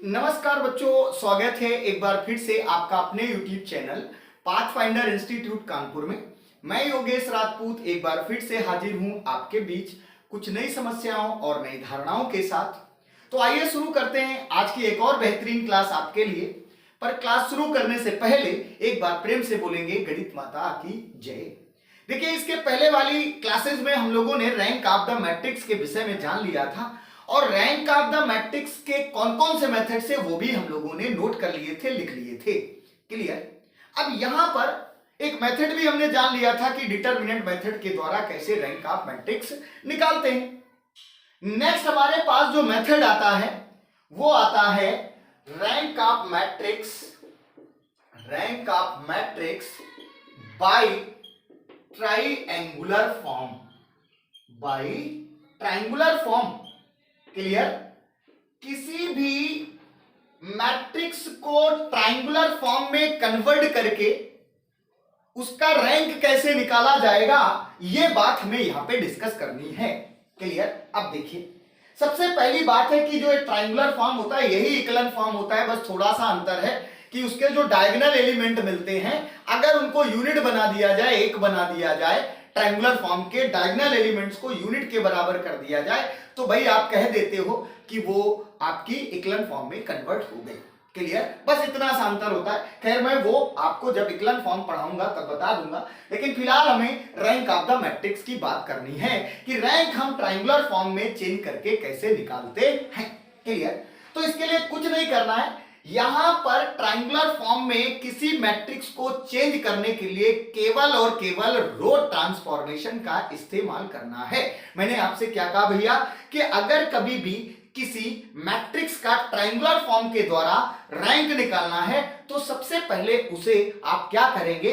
नमस्कार बच्चों, स्वागत है एक बार फिर से आपका अपने YouTube channel pathfinder institute Kanpur में। मैं योगेश राजपूत एक बार फिर से हाजिर हूं आपके बीच कुछ नई समस्याओं और नई धारणाओं के साथ। तो आइए शुरू करते हैं आज की एक और बेहतरीन क्लास आपके लिए। पर क्लास शुरू करने से पहले एक बार प्रेम से बोलेंगे गणित माता की जय। देखिए, इसके पहले वाली क्लासेस में हम लोगों ने रैंक ऑफ द मैट्रिक्स के विषय में जान लिया था और रैंक ऑफ द मैट्रिक्स के कौन कौन से मेथड से वो भी हम लोगों ने नोट कर लिए थे, लिख लिए थे। क्लियर। अब यहां पर एक मेथड भी हमने जान लिया था कि डिटरमिनेंट मेथड के द्वारा कैसे रैंक ऑफ मैट्रिक्स निकालते हैं। नेक्स्ट हमारे पास जो मेथड आता है वो आता है rank of matrix bye triangular form. Clear. किसी भी मैट्रिक्स को ट्रायंगुलर फॉर्म में कन्वर्ट करके उसका रैंक कैसे निकाला जाएगा, यह बात हमें यहां पे डिस्कस करनी है। क्लियर। अब देखिए, सबसे पहली बात है कि जो ट्रायंगुलर फॉर्म होता है यही इक्विवेलेंट फॉर्म होता है, बस थोड़ा सा अंतर है कि उसके जो डायगोनल एलिमेंट मिलते हैं अगर उनको यूनिट बना दिया जाए, एक बना दिया जाए, ट्रायंगुलर फॉर्म के डायगोनल एलिमेंट्स को यूनिट के बराबर कर दिया जाए तो भाई आप कह देते हो कि वो आपकी इक्विवेलेंट फॉर्म में कन्वर्ट हो गई। क्लियर। बस इतना सा अंतर होता है। खैर, मैं वो आपको जब इक्विवेलेंट फॉर्म पढ़ाऊंगा तब बता दूंगा, लेकिन फिलहाल हमें रैंक ऑफ द मैट्रिक्स की बात करनी है कि रैंक हम ट्रायंगुलर फॉर्म में चेंज करके कैसे निकालते हैं। क्लियर। तो इसके लिए कुछ नहीं करना है, यहां पर ट्रायंगुलर फॉर्म में किसी मैट्रिक्स को चेंज करने के लिए केवल और केवल रो ट्रांसफॉर्मेशन का इस्तेमाल करना है। मैंने आपसे क्या कहा भैया कि अगर कभी भी किसी मैट्रिक्स का ट्रायंगुलर फॉर्म के द्वारा रैंक निकालना है तो सबसे पहले उसे आप क्या करेंगे,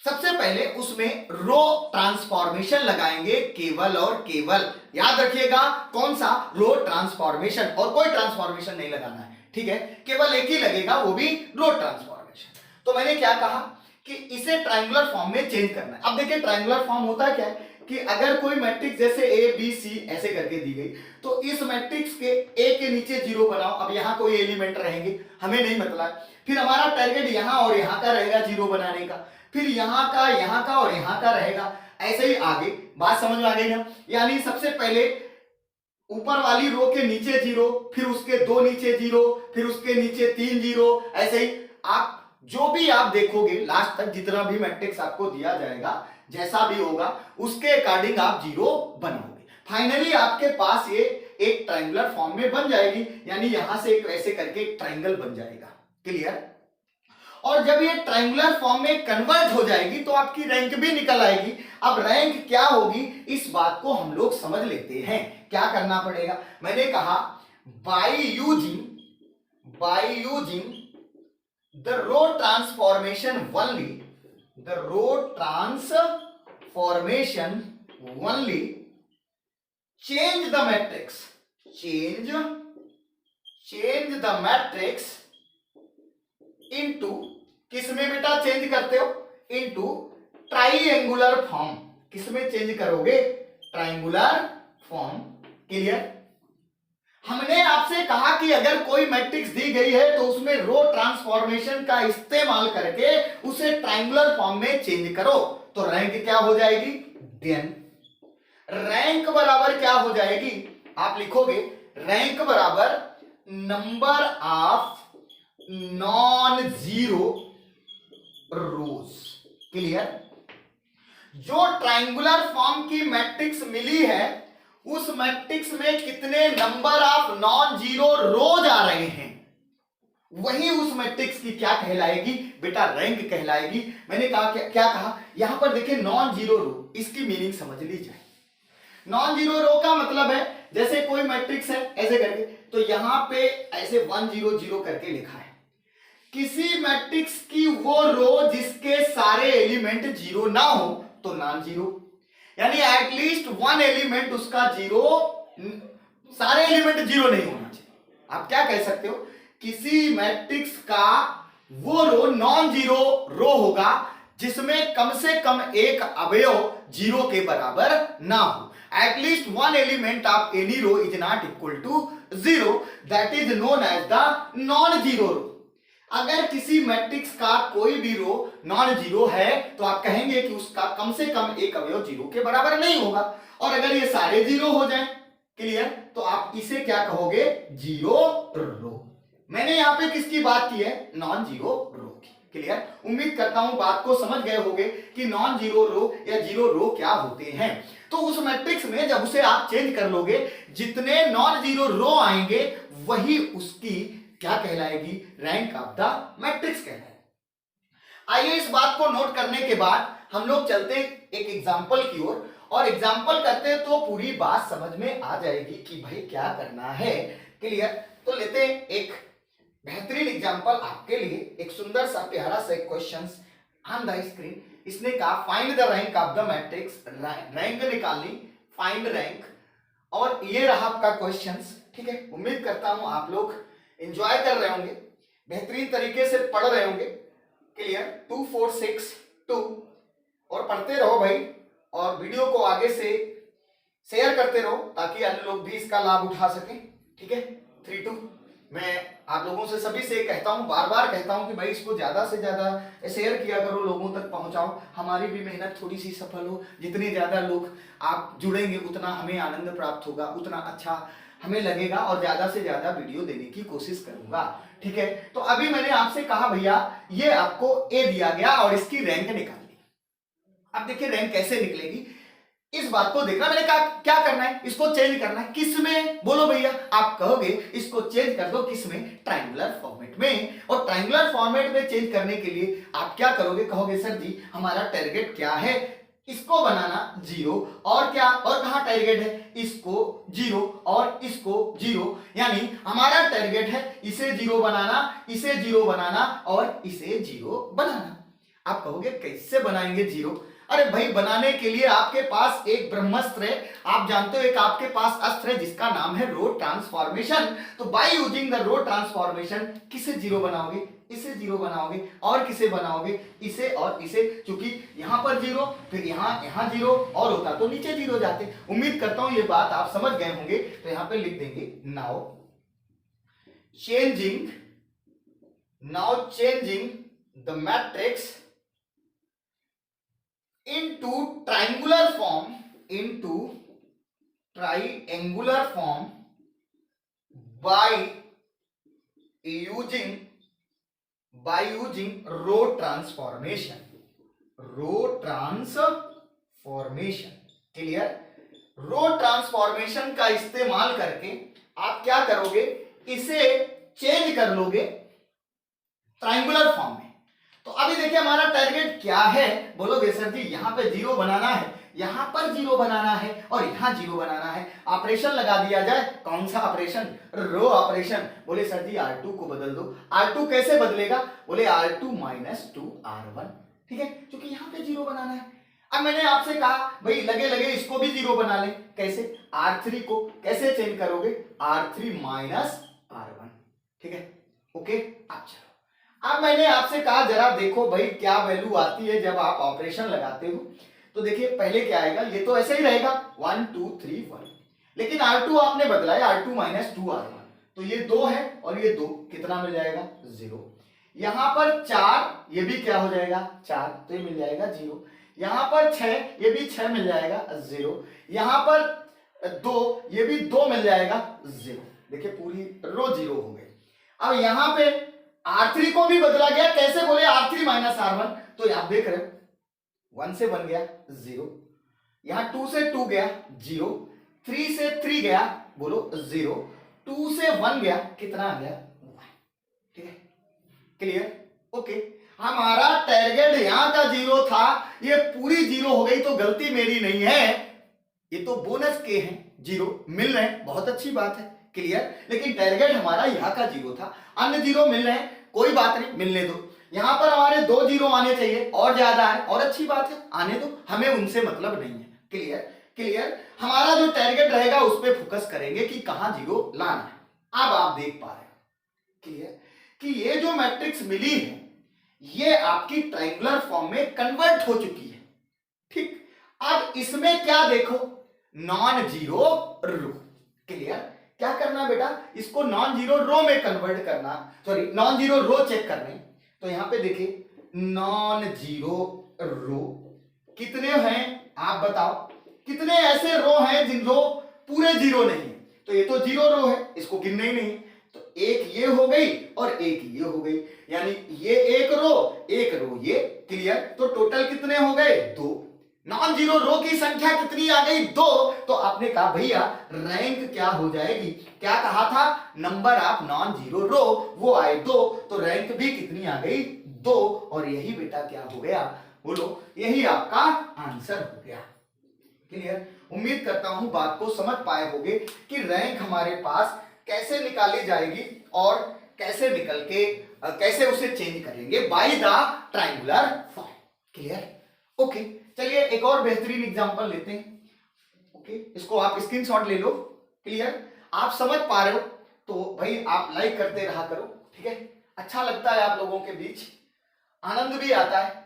सबसे पहले उसमें रो ट्रांसफॉर्मेशन लगाएंगे, केवल और केवल। याद रखिएगा, कौन सा? रो ट्रांसफॉर्मेशन, और कोई ट्रांसफॉर्मेशन नहीं लगाना है। ठीक है, केवल एक ही लगेगा, वो भी रो ट्रांसफॉर्मेशन। तो मैंने क्या कहा कि इसे ट्रायंगुलर फॉर्म में चेंज करना है। अब देखिए, ट्रायंगुलर फॉर्म होता क्या है कि अगर कोई मैट्रिक्स जैसे ए बी सी ऐसे करके दी गई तो इस मैट्रिक्स के ए के नीचे जीरो बनाओ। अब यहां कोई एलिमेंट रहेंगे हमें नहीं मतलब, फिर हमारा टारगेट यहां और यहां का रहेगा जीरो बनाने का, फिर यहां का और यहां का रहेगा, ऐसे ही आगे। बात समझ में आ गई ना? यानी सबसे पहले ऊपर वाली रो के नीचे जीरो, फिर उसके दो नीचे जीरो, फिर उसके नीचे तीन जीरो, ऐसे ही आप जो भी आप देखोगे लास्ट तक जितना भी मैट्रिक्स आपको दिया जाएगा, जैसा भी होगा उसके अकॉर्डिंग आप जीरो बनाओगे। फाइनली आपके पास ये एक ट्रायंगुलर फॉर्म में बन जाएगी, यानी यहां से एक ऐसे करके एक ट्रायंगल बन जाएगा। क्लियर। और जब ये ट्रायंगुलर फॉर्म में कन्वर्ट हो जाएगी तो आपकी रैंक भी निकल आएगी। अब रैंक क्या होगी इस बात को हम लोग समझ लेते हैं। क्या करना पड़ेगा? मैंने कहा by using the row transformation only change the matrix into, किसमें बेटा चेंज करते हो? Into triangular form. किसमें चेंज करोगे? Triangular form. क्लियर। हमने आपसे कहा कि अगर कोई मैट्रिक्स दी गई है तो उसमें रो ट्रांसफॉर्मेशन का इस्तेमाल करके उसे ट्रायंगुलर फॉर्म में चेंज करो तो रैंक क्या हो जाएगी? देन रैंक बराबर क्या हो जाएगी? आप लिखोगे रैंक बराबर number of non zero rows. Clear. जो ट्रायंगुलर फॉर्म की मैट्रिक्स मिली है उस मैट्रिक्स में कितने number of non zero rows आ रहे हैं, वही उस मैट्रिक्स की क्या कहलाएगी बेटा? रैंक कहलाएगी। मैंने कहा क्या कहा? यहां पर देखिए नॉन जीरो रो, इसकी मीनिंग समझ लीजिए। नॉन जीरो रो का मतलब है जैसे कोई मैट्रिक्स है ऐसे करके, तो यहां पे ऐसे 1 0 0 करके लिखा है। किसी मैट्रिक्स की वो रो जिसके सारे एलिमेंट जीरो ना हो तो नॉन जीरो, यानी एटलीस्ट वन एलिमेंट उसका जीरो, सारे एलिमेंट जीरो नहीं होना चाहिए। आप क्या कह सकते हो? किसी मैट्रिक्स का वो रो नॉन जीरो रो होगा जिसमें कम से कम एक अवयव जीरो के बराबर ना हो। at least one element of any row is not equal to 0, that is known as the non-zero row. अगर किसी मैट्रिक्स का कोई भी रो नॉन जीरो है तो आप कहेंगे कि उसका कम से कम एक अवयव जीरो के बराबर नहीं होगा, और अगर ये सारे जीरो हो जाएं, क्लियर, तो आप इसे क्या कहोगे, जीरो रो। मैंने यहाँ पे किसकी बात की है, नॉन जीरो रो की, क्लियर। उम्मीद करता हूं बात को समझ गए होंगे कि नॉन जीरो रो या जीरो रो क्या होते हैं। तो उस मैट्रिक्स में जब उसे आप चेंज कर लोगे, जितने नॉन जीरो रो आएंगे वही उसकी क्या कहलाएगी, रैंक ऑफ द मैट्रिक्स कहलाएगी। आइए इस बात को नोट करने के बाद हम लोग चलते एक एग्जांपल की ओर, और एग्जांपल करते तो पूरी बात समझ में आ जाएगी कि भाई क्या करना है, क्लियर। तो लेते एक बेहतरीन एग्जांपल आपके लिए, एक सुंदर सा प्यारा सा क्वेश्चन ऑन द स्क्रीन। इसने कहा find the rank of the matrix, rank निकालनी, फाइंड रैंक, और ये रहा आपका क्वेश्चन, ठीक है। उम्मीद करता हूं आप लोग एंजॉय कर रहे होंगे, बेहतरीन तरीके से पढ़ रहे होंगे, क्लियर। 2 4 6 2, और पढ़ते रहो भाई, और वीडियो को आगे से शेयर करते रहो ताकि अन्य लोग भी इसका लाभ उठा सकें, ठीक है। 3 2, मैं आप लोगों से सभी से कहता हूं, बार बार कहता हूं कि भाई इसको ज्यादा से ज्यादा शेयर किया करो, लोगों तक पहुंचाओ, हमारी भी मेहनत थोड़ी सी सफल हो। जितने ज्यादा लोग आप जुड़ेंगे उतना हमें आनंद प्राप्त होगा, उतना अच्छा हमें लगेगा, और ज्यादा से ज्यादा वीडियो देने की कोशिश करूंगा, ठीक है। तो अभी मैंने आपसे कहा भैया ये आपको ए दिया गया और इसकी रैंक निकालनी। अब देखिए रैंक कैसे निकलेगी, इस बात को देखना। मैंने कहा क्या करना है, इसको चेंज करना है, किस में, बोलो भैया। आप कहोगे इसको चेंज कर दो, किस में, ट्रायंगुलर फॉर्मेट में। और ट्रायंगुलर फॉर्मेट में चेंज करने के लिए आप क्या करोगे, कहोगे सर जी हमारा टारगेट क्या है, इसको बनाना जीरो, और क्या, और कहां टारगेट है, इसको जीरो और इसको जीरो, यानी हमारा टारगेट है इसे जीरो बनाना, इसे जीरो बनाना और इसे जीरो बनाना। आप कहोगे कैसे बनाएंगे जीरो, अरे भाई बनाने के लिए आपके पास एक ब्रह्मास्त्र है, आप जानते हो एक आपके पास अस्त्र है जिसका नाम है रो ट्रांसफॉर्मेशन। तो by using the row transformation किसे जीरो बनाओगे, इसे जीरो बनाओगे, और किसे बनाओगे, इसे और इसे, क्योंकि यहां पर जीरो, फिर यहां जीरो, और होता तो नीचे जीरो जाते। उम्मीद करता हूं ये बात आप समझ गए होंगे। तो यहां पे लिख देंगे now changing the matrix into triangular form by using row transformation, clear. Row transformation का इस्तेमाल करके आप क्या करोगे, इसे चेंज कर लोगे ट्रायंगुलर फॉर्म में। तो अभी देखिए हमारा टारगेट क्या है, बोलोगे सर जी यहां पे जीरो बनाना है, यहां पर जीरो बनाना है, और यहां जीरो बनाना है। ऑपरेशन लगा दिया जाए, कौन सा ऑपरेशन, रो ऑपरेशन। बोले सर जी R2 को बदल दो। R2 कैसे बदलेगा, बोले R2 - 2R1, ठीक है, क्योंकि यहां पे जीरो बनाना है। अब मैंने आपसे कहा भाई लगे लगे इसको भी जीरो बना ले, कैसे, R3 को कैसे चेंज करोगे, R3 - R1, ठीक है, ओके। अच्छा अब मैंने आपसे कहा जरा देखो भाई क्या वैल्यू आती है जब आप ऑपरेशन लगाते हो। तो देखिए पहले क्या आएगा, ये तो ऐसे ही रहेगा 1 2 3 1, लेकिन R2 आपने बदला है R2 - 2R1, तो ये 2 है और ये 2, कितना मिल जाएगा, 0। यहां पर 4, ये भी क्या हो जाएगा 4, तो ये मिल जाएगा 0। यहां पर 6, ये भी 6 मिल जाएगा 0। यहां पर 2, ये भी 2 मिल जाएगा 0। देखिए पूरी रो 0 हो गई। अब यहां पे R3 को भी बदला गया, कैसे, बोले R3 - R1, तो आप देख रहे हो 1 से 1 गया 0, यहां 2 से 2 गया 0, 3 से 3 गया, बोलो 0, 2 से 1 गया, कितना आ गया 1, ठीक है, क्लियर, ओके। हमारा टारगेट यहां का 0 था, ये पूरी 0 हो गई, तो गलती मेरी नहीं है, ये तो बोनस के हैं, 0 मिल रहे हैं, बहुत अच्छी बात है, क्लियर। लेकिन टारगेट हमारा यहां का 0 था, अन्य 0 मिल रहे हैं, कोई बात नहीं, मिलने दो। यहां पर हमारे 2 0 आने चाहिए, और ज्यादा है, और अच्छी बात है, आने दो, हमें उनसे मतलब नहीं है, क्लियर क्लियर। हमारा जो टारगेट रहेगा उस पर फोकस करेंगे कि कहां 0 लाना है। अब आप देख पा रहे हो, क्लियर, कि ये जो मैट्रिक्स मिली है ये आपकी ट्रायंगुलर फॉर्म में कन्वर्ट हो चुकी है, ठीक। अब इसमें क्या देखो, नॉन जीरो रो। क्लियर? क्या करना बेटा, इसको नॉन जीरो रो में कन्वर्ट करना, sorry non zero row check करने। तो यहां पे देखिए नॉन जीरो रो कितने हैं आप बताओ, कितने ऐसे रो हैं जिन रो पूरे जीरो नहीं है? तो ये तो जीरो रो है, इसको गिनना ही नहीं है। तो एक ये हो गई और एक ये हो गई, यानी ये एक रो ये। क्लियर? तो टोटल कितने हो गए? दो। नॉन जीरो रो की संख्या कितनी आ गई? दो। तो आपने कहा भैया रैंक क्या हो जाएगी? क्या कहा था? Number of non zero row वो आए दो, तो रैंक भी कितनी आ गई? दो। और यही बेटा क्या हो गया? बोलो, यही आपका आंसर हो गया। क्लियर? उम्मीद करता हूं बात को समझ पाए होगे कि रैंक हमारे पास कैसे निकाली जाएगी और कैसे निकल के कैसे उसे चेंज करेंगे by the triangular form. Clear? Okay, चलिए एक और बेहतरीन एग्जांपल लेते हैं। ओके, इसको आप स्क्रीनशॉट ले लो। क्लियर? आप समझ पा रहे हो तो भाई आप लाइक करते रहा करो, ठीक है? अच्छा लगता है आप लोगों के बीच, आनंद भी आता है,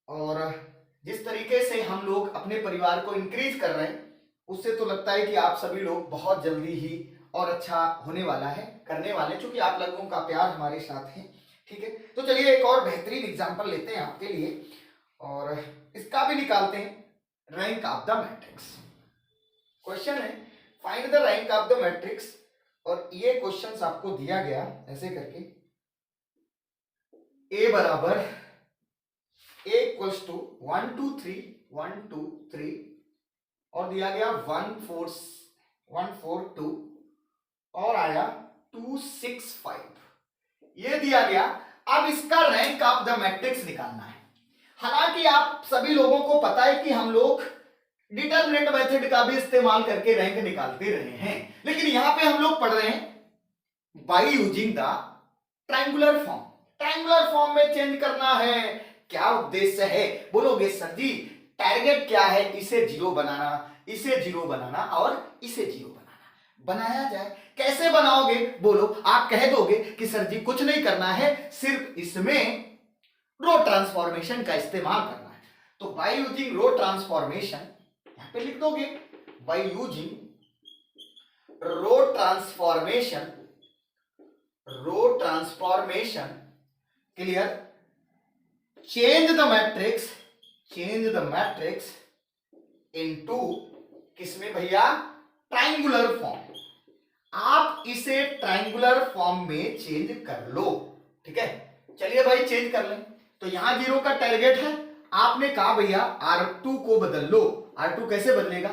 और जिस तरीके से हम लोग अपने परिवार को इंक्रीज कर रहे हैं उससे तो लगता है कि आप सभी लोग बहुत जल्दी ही और अच्छा होने वाला है, करने वाले, क्योंकि आप लोगों का प्यार हमारे साथ है। ठीक है, तो चलिए एक और बेहतरीन एग्जांपल लेते हैं आपके लिए और इसका भी निकालते हैं rank of the matrix. Question है find the rank of the matrix, और ये क्वेश्चंस आपको दिया गया ऐसे करके, ए बराबर ए इक्वल्स टू 1 2 3 1 2 3 और दिया गया 1 4 1 4 2 और आया 2 6 5, ये दिया गया। अब इसका रैंक ऑफ द मैट्रिक्स निकालना है। हालांकि आप सभी लोगों को पता है कि हम लोग डिटरमिनेंट मेथड का भी इस्तेमाल करके रैंक निकालते रहे हैं, लेकिन यहां पे हम लोग पढ़ रहे हैं bye using the triangular form. Triangular form में चेंज करना है। क्या उद्देश्य है? बोलोगे सर जी टारगेट क्या है? इसे जीरो बनाना, इसे जीरो बनाना और इसे जीरो बनाना। बनाया जाए, कैसे बनाओगे? बोलो, आप कह दोगे कि सर जी कुछ नहीं करना है, सिर्फ इसमें रो ट्रांसफॉर्मेशन का इस्तेमाल करना है। तो बाय यूजिंग रो ट्रांसफॉर्मेशन यहां पे लिख दोगे, by using row transformation, row transformation. Clear? Change the matrix, change the matrix into किसमें भैया? Triangular form. आप इसे ट्रायंगुलर फॉर्म में चेंज कर लो। ठीक है, चलिए भाई चेंज कर लें। तो यहां जीरो का टारगेट है, आपने कहा भैया R2 को बदल लो। R2 कैसे बदलेगा?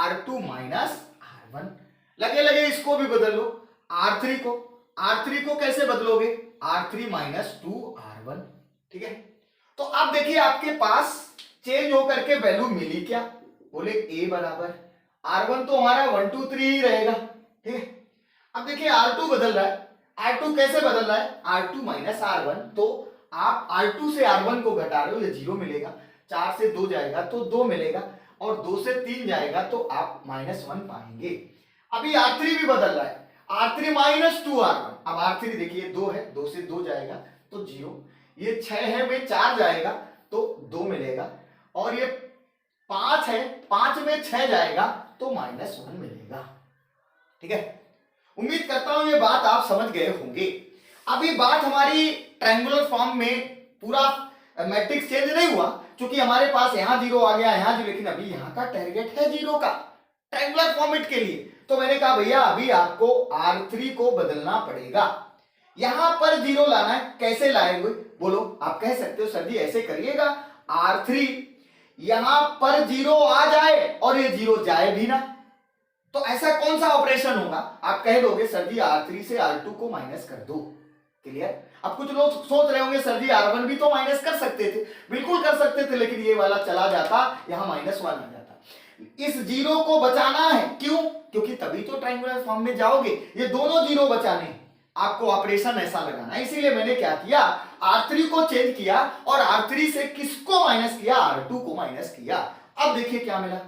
R2 minus R1। लगे लगे इसको भी बदल लो, R3 को। R3 को कैसे बदलोगे? R3 minus 2R1। ठीक है, तो अब देखिए आपके पास चेंज होकर के वैल्यू मिली क्या? बोले A बराबर R1 तो हमारा 1 2 3 ही रहेगा। ठीक है, अब देखिए R2 बदल रहा है। R2 कैसे बदल रहा है? R2 minus R1। तो आप R2 से R1 को घटा रहे हो, ये जीरो मिलेगा। 4 से 2 जाएगा तो 2 मिलेगा, और 2 से 3 जाएगा तो आप -1 पाएंगे। अभी R3 भी बदल रहा है, R3 माइनस 2R1। अब R3 देखिए 2 है, 2 से 2 जाएगा तो 0, ये 6 है में 4 जाएगा तो 2 मिलेगा, और ये 5 है, 5 में 6 जाएगा तो -1 मिलेगा। ठीक है, उम्मीद करता हूं ये बात आप समझ गए होंगे। अभी बात हमारी ट्रायंगुलर फॉर्म में पूरा मैट्रिक्स चेंज नहीं हुआ, क्योंकि हमारे पास यहां जीरो आ गया, यहां जीरो, लेकिन अभी यहां का टारगेट है जीरो का ट्रायंगुलर फॉर्मेट के लिए। तो मैंने कहा भैया अभी आपको R3 को बदलना पड़ेगा, यहां पर जीरो लाना है। कैसे लाएंगे? बोलो, आप कह सकते हो सर जी ऐसे करिएगा, R3 यहां पर जीरो आ जाए और ये जीरो जाए भी ना। तो ऐसा कौन सा ऑपरेशन होगा? आप कह दोगे सर जी R3 से R2 को माइनस कर दो। क्लियर? अब कुछ लोग सोच रहे होंगे सर जी R1 भी तो माइनस कर सकते थे। बिल्कुल कर सकते थे, लेकिन ये वाला चला जाता, यहां -1 आ जाता। इस जीरो को बचाना है, क्यों? क्योंकि तभी तो ट्रायंगुलर फॉर्म में जाओगे, ये दोनों जीरो बचाने, आपको ऑपरेशन ऐसा लगाना है। इसीलिए मैंने क्या किया, R3 को चेंज किया और R3 से किसको माइनस किया? R2 को माइनस किया। अब देखिए क्या मिला,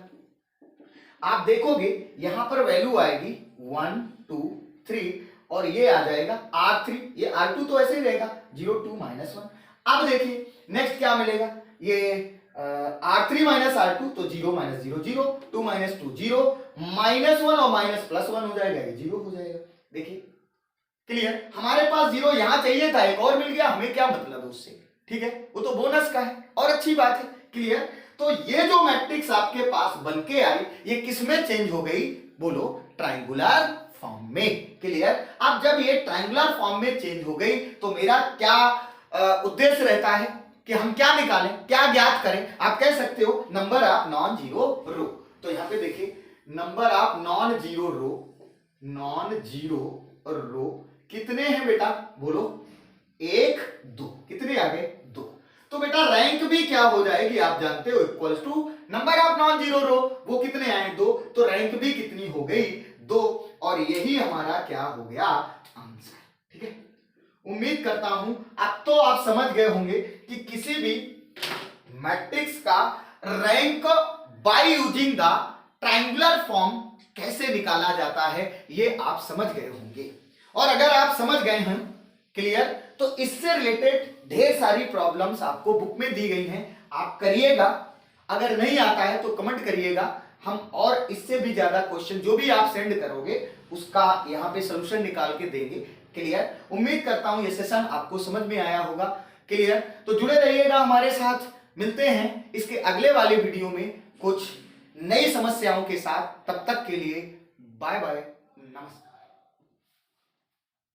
आप देखोगे यहां पर वैल्यू आएगी 1 2 3 और ये आ जाएगा R3, ये R2 तो ऐसे ही रहेगा 0 2 -1। अब देखिए नेक्स्ट क्या मिलेगा, ये R3 माइनस R2 तो 0 माइनस 0 0, 2 माइनस 2 0, -1 और माइनस +1 हो जाएगा, ये 0 हो जाएगा। देखिए क्लियर, हमारे पास 0 यहां चाहिए था, एक और मिल गया, हमें क्या मतलब है उससे, ठीक है, वो तो बोनस का है और अच्छी बात है। क्लियर, तो ये जो मैट्रिक्स आपके पास बन के आई, ये किसमें चेंज हो गई, बोलो, ट्राइंगुलर फॉर्म में। क्लियर, अब जब ये ट्राइंगुलर फॉर्म में चेंज हो गई तो मेरा क्या उद्देश्य रहता है कि हम क्या निकालें, क्या ज्ञात करें। आप कह सकते हो number of non zero row, तो यहां पे देखिए number of non zero row, non zero row कितने हैं बेटा, बोलो, 1 2, कितने आ गए, 2। तो बेटा रैंक भी क्या हो जाएगी, आप जानते हो, equals to number of non zero row, वो कितने आए, 2, तो रैंक भी कितनी हो गई, 2, और यही हमारा क्या हो गया, आंसर। ठीक है, उम्मीद करता हूं अब तो आप समझ गए होंगे कि किसी भी मैट्रिक्स का rank bye using the triangular form कैसे निकाला जाता है, ये आप समझ गए होंगे। और अगर आप समझ गए हैं, क्लियर, तो इससे रिलेटेड ढेर सारी प्रॉब्लम्स आपको बुक में दी गई हैं, आप करिएगा। अगर नहीं आता है तो कमेंट करिएगा, हम और इससे भी ज्यादा क्वेश्चन जो भी आप सेंड करोगे उसका यहाँ पे सोल्यूशन निकाल के देंगे। क्लियर, उम्मीद करता हूं ये सेशन आपको समझ में आया होगा। क्लियर, तो जुड़े रहिएगा हमारे साथ, मिलते हैं इसके अगले वाले वीडियो में कुछ नई समस्याओं के साथ। तब तक के लिए बाय बाय, नमस्कार।